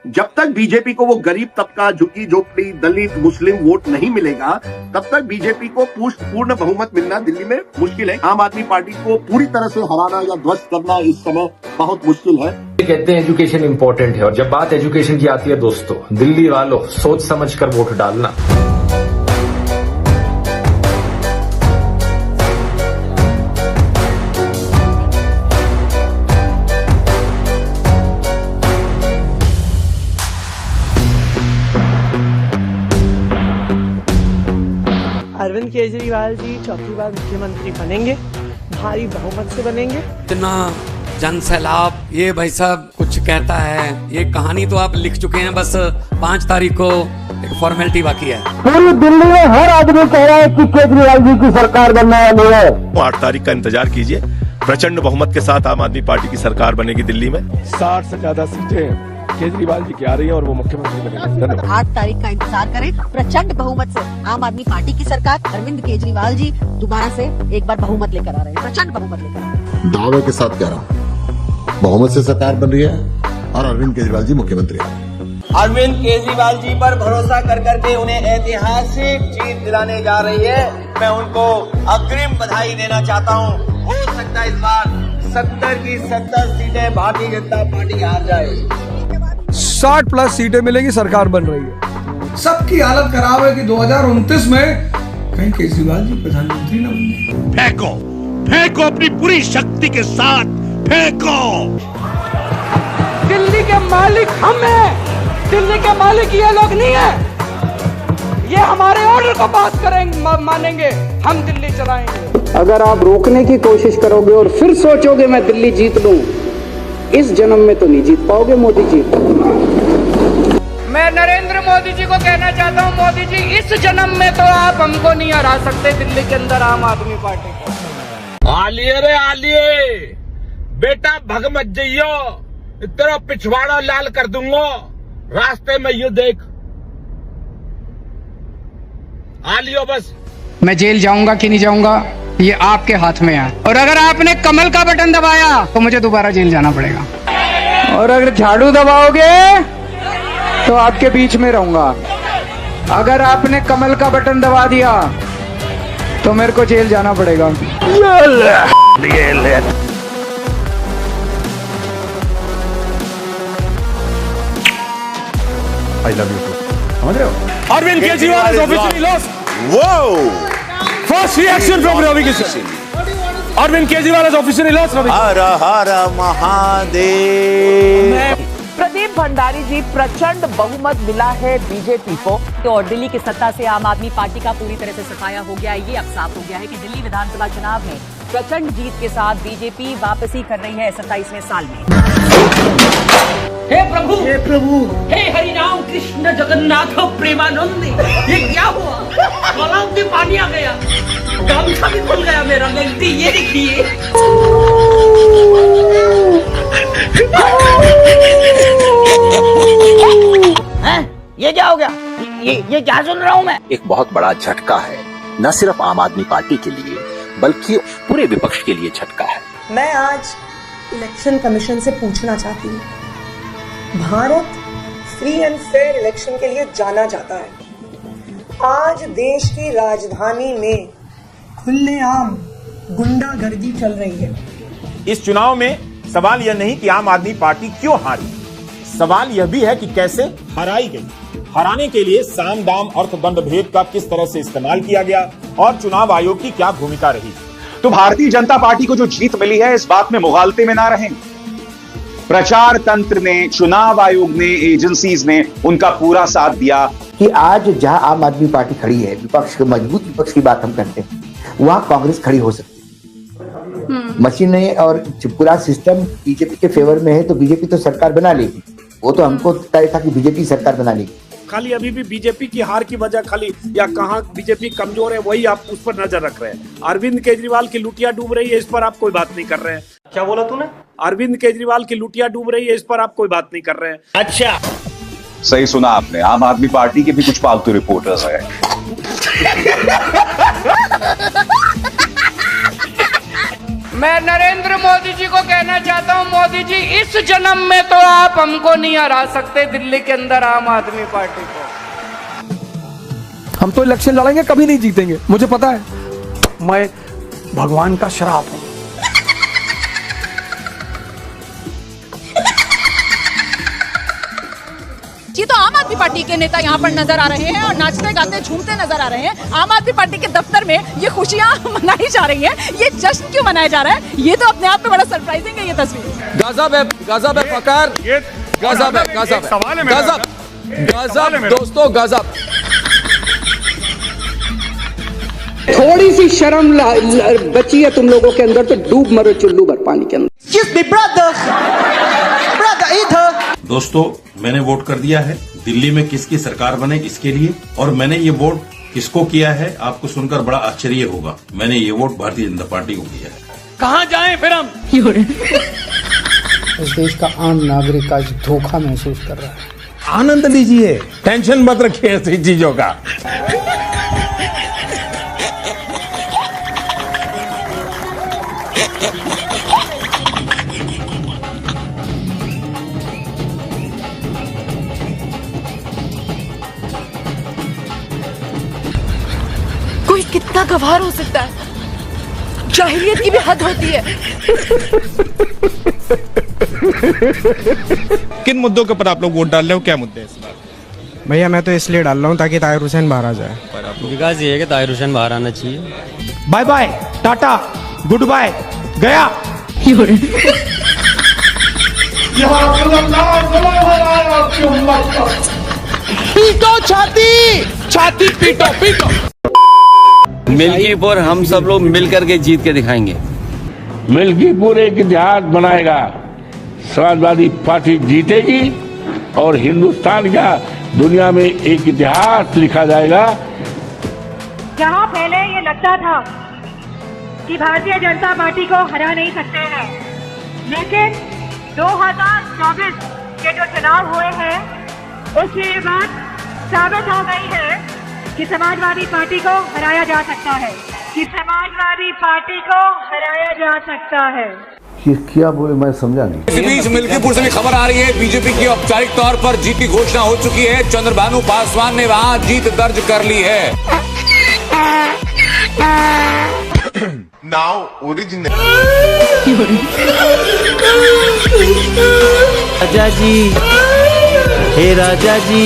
जब तक बीजेपी को वो गरीब तबका, झुग्गी झोपड़ी, दलित, मुस्लिम वोट नहीं मिलेगा, तब तक बीजेपी को पूर्ण बहुमत मिलना दिल्ली में मुश्किल है। आम आदमी पार्टी को पूरी तरह से हराना या ध्वस्त करना इस समय बहुत मुश्किल है। कहते हैं एजुकेशन इंपॉर्टेंट है, और जब बात एजुकेशन की आती है दोस्तों, दिल्ली वालों सोच समझ कर वोट डालना। अरविंद केजरीवाल जी चौथी बार मुख्यमंत्री बनेंगे, भारी बहुमत से बनेंगे। इतना जन सैलाब, ये भाई साहब कुछ कहता है, ये कहानी तो आप लिख चुके हैं, बस 5 तारीख को एक फॉर्मेलिटी बाकी है। पूरी दिल्ली में हर आदमी कह रहा है कि केजरीवाल जी की सरकार बनना है। 8 तारीख का इंतजार कीजिए, प्रचंड बहुमत के साथ आम आदमी पार्टी की सरकार बनेगी दिल्ली में। 60 से ज्यादा सीटें केजरीवाल जी की आ रही है और वो मुख्यमंत्री बनेंगे। 8 तारीख का इंतजार करें, प्रचंड बहुमत से आम आदमी पार्टी की सरकार, अरविंद केजरीवाल जी दोबारा से एक बार बहुमत लेकर आ रहे हैं, प्रचंड बहुमत लेकर आ रहे हैं। दावे के साथ कह रहा हूँ, बहुमत से सरकार बन रही है और अरविंद केजरीवाल जी मुख्यमंत्री है। अरविंद केजरीवाल जी पर भरोसा कर करके उन्हें ऐतिहासिक जीत दिलाने जा रही है। मैं उनको अग्रिम बधाई देना चाहता हूँ। हो सकता है इस बार 70 की 70 सीटें भारतीय जनता पार्टी हार जाए। 60+ सीटें मिलेंगी, सरकार बन रही है। सबकी हालत खराब है कि 2029 में कहीं केजरीवाल जी प्रधानमंत्री न बने। फेंको फेंको अपनी पूरी शक्ति के साथ फेंको। दिल्ली के मालिक हम हैं, दिल्ली के मालिक ये लोग नहीं है। ये हमारे ऑर्डर को पास करेंगे, मानेंगे, हम दिल्ली चलाएंगे। अगर आप रोकने की कोशिश करोगे और फिर सोचोगे मैं दिल्ली जीत लूं, इस जन्म में तो नहीं जीत पाओगे मोदी जी। मैं नरेंद्र मोदी जी को कहना चाहता हूं, मोदी जी इस जन्म में तो आप हमको नहीं हरा सकते दिल्ली के अंदर आम आदमी पार्टी को। आलिए रे आलिए, बेटा भग मत जइयो, तेरा पिछवाड़ा लाल कर दूंगा रास्ते में, ये देख आलियो। बस मैं जेल जाऊंगा कि नहीं जाऊंगा ये आपके हाथ में है, और अगर आपने कमल का बटन दबाया तो मुझे दोबारा जेल जाना पड़ेगा, और अगर झाड़ू दबाओगे तो आपके बीच में रहूंगा। अगर आपने कमल का बटन दबा दिया तो मेरे को जेल जाना पड़ेगा। आई लव यू टू, समझ रहे हो? Arvind Kejriwal is officially lost. वो first reaction from Ravi Kishan. Arvind Kejriwal is officially lost. हर हर महादेव। प्रदीप भंडारी जी, प्रचंड बहुमत मिला है बीजेपी को, और दिल्ली की सत्ता से आम आदमी पार्टी का पूरी तरह से सफाया हो गया है। ये अब साफ हो गया है कि दिल्ली विधानसभा चुनाव में प्रचंड जीत के साथ बीजेपी वापसी कर रही है 27वें साल में। हे प्रभु, हे प्रभु, हे हरिनाम कृष्ण जगन्नाथ प्रेमानंद, ये क्या हुआ? गलाव में पानी आ गया, गामछा भी खुल गया मेरा। गलती ये देखिए। ये क्या हो गया? ये क्या सुन रहा हूँ मैं? एक बहुत बड़ा झटका है, न सिर्फ आम आदमी पार्टी के लिए बल्कि पूरे विपक्ष के लिए झटका है। मैं आज इलेक्शन कमीशन से पूछना चाहती हूँ, Bharat free and fair election के लिए जाना जाता है। आज देश की राजधानी में खुलेआम गुंडागर्दी चल रही है। इस चुनाव में सवाल यह नहीं कि आम आदमी पार्टी क्यों हारी, सवाल यह भी है कि कैसे हराई गई। हराने के लिए साम दाम अर्थ दंड भेद का किस तरह से इस्तेमाल किया गया और चुनाव आयोग की क्या भूमिका रही। तो भारतीय जनता पार्टी को जो जीत मिली है, इस बात में मुगालते में ना रहें। प्रचार तंत्र ने, चुनाव आयोग ने, एजेंसीज ने उनका पूरा साथ दिया कि आज जहां आम आदमी पार्टी खड़ी है, विपक्ष के मजबूत विपक्ष की बात हम करते हैं, वहां कांग्रेस खड़ी हो सकती है। मशीन और पूरा सिस्टम बीजेपी के फेवर में है, तो बीजेपी तो सरकार बना लेगी। वो तो हमको तय था कि बीजेपी सरकार बना लेगी। खाली अभी भी बीजेपी की हार की वजह खाली या कहाँ बीजेपी कमजोर है, वही आप उस पर नजर रख रहे हैं। अरविंद केजरीवाल की लुटिया डूब रही है, इस पर आप कोई बात नहीं कर रहे हैं। क्या बोला तूने? अरविंद केजरीवाल की लुटिया डूब रही है, इस पर आप कोई बात नहीं कर रहे हैं। अच्छा, सही सुना आपने, आम आदमी पार्टी के भी कुछ फालतू रिपोर्टर्स हैं। मैं नरेंद्र मोदी जी को कहना चाहता हूं, मोदी जी इस जन्म में तो आप हमको नहीं हरा सकते दिल्ली के अंदर आम आदमी पार्टी को। हम तो इलेक्शन लड़ेंगे, कभी नहीं जीतेंगे, मुझे पता है। मैं भगवान का श्राप हूं। ये तो आम आदमी पार्टी के नेता यहाँ पर नजर आ रहे हैं और नाचते गाते झूमते नजर आ रहे हैं। आम आदमी पार्टी के दफ्तर में ये खुशियां मनाई जा रही हैं, ये जश्न क्यों मनाया जा रहा है? ये तो अपने आप में बड़ा सरप्राइजिंग है ये तस्वीर। गजब है फकर, गजब है, गजब दोस्तों, गजब। थोड़ी सी शर्म बची है तुम लोगों के अंदर तो डूब मरो चुल्लू भर पानी के अंदर। दोस्तों, मैंने वोट कर दिया है। दिल्ली में किसकी सरकार बने इसके लिए, और मैंने ये वोट किसको किया है आपको सुनकर बड़ा आश्चर्य होगा। मैंने ये वोट भारतीय जनता पार्टी को किया है। कहाँ जाएं फिर हम? इस देश का आम नागरिक आज धोखा महसूस कर रहा है। आनंद लीजिए, टेंशन मत रखिए ऐसी चीजों का। कोई कितना गवार हो सकता है? जाहिलियत की भी हद होती है। किन मुद्दों के ऊपर आप लोग वोट डाल रहे हो, क्या मुद्दे हैं इस बार? भैया मैं तो इसलिए डाल रहा हूँ ताकि ताहिर हुसैन बाहर आ जाए। विकास ये है कि ताहिर हुसैन बाहर आना चाहिए। Bye bye, tata, good bye, गया। पीटो छाती पीटो। मिल्कीपुर हम सब लोग मिल करके जीत के दिखाएंगे। मिल्कीपुर एक इतिहास बनाएगा। समाजवादी पार्टी जीतेगी और हिंदुस्तान का दुनिया में एक इतिहास लिखा जाएगा। जहाँ पहले ये लगता था कि भारतीय जनता पार्टी को हरा नहीं सकते हैं, लेकिन 2024 के जो चुनाव हुए हैं उससे ये बात साबित हो गई है कि समाजवादी पार्टी को हराया जा सकता है, कि समाजवादी पार्टी को हराया जा सकता है। ये क्या बोले, मैं समझा नहीं। इस बीच मिल्कीपुर से भी खबर आ रही है, बीजेपी की औपचारिक तौर पर जीत की घोषणा हो चुकी है। चंद्रभानु पासवान ने वहां जीत दर्ज कर ली है। Now original। राजा जी, हे राजा जी।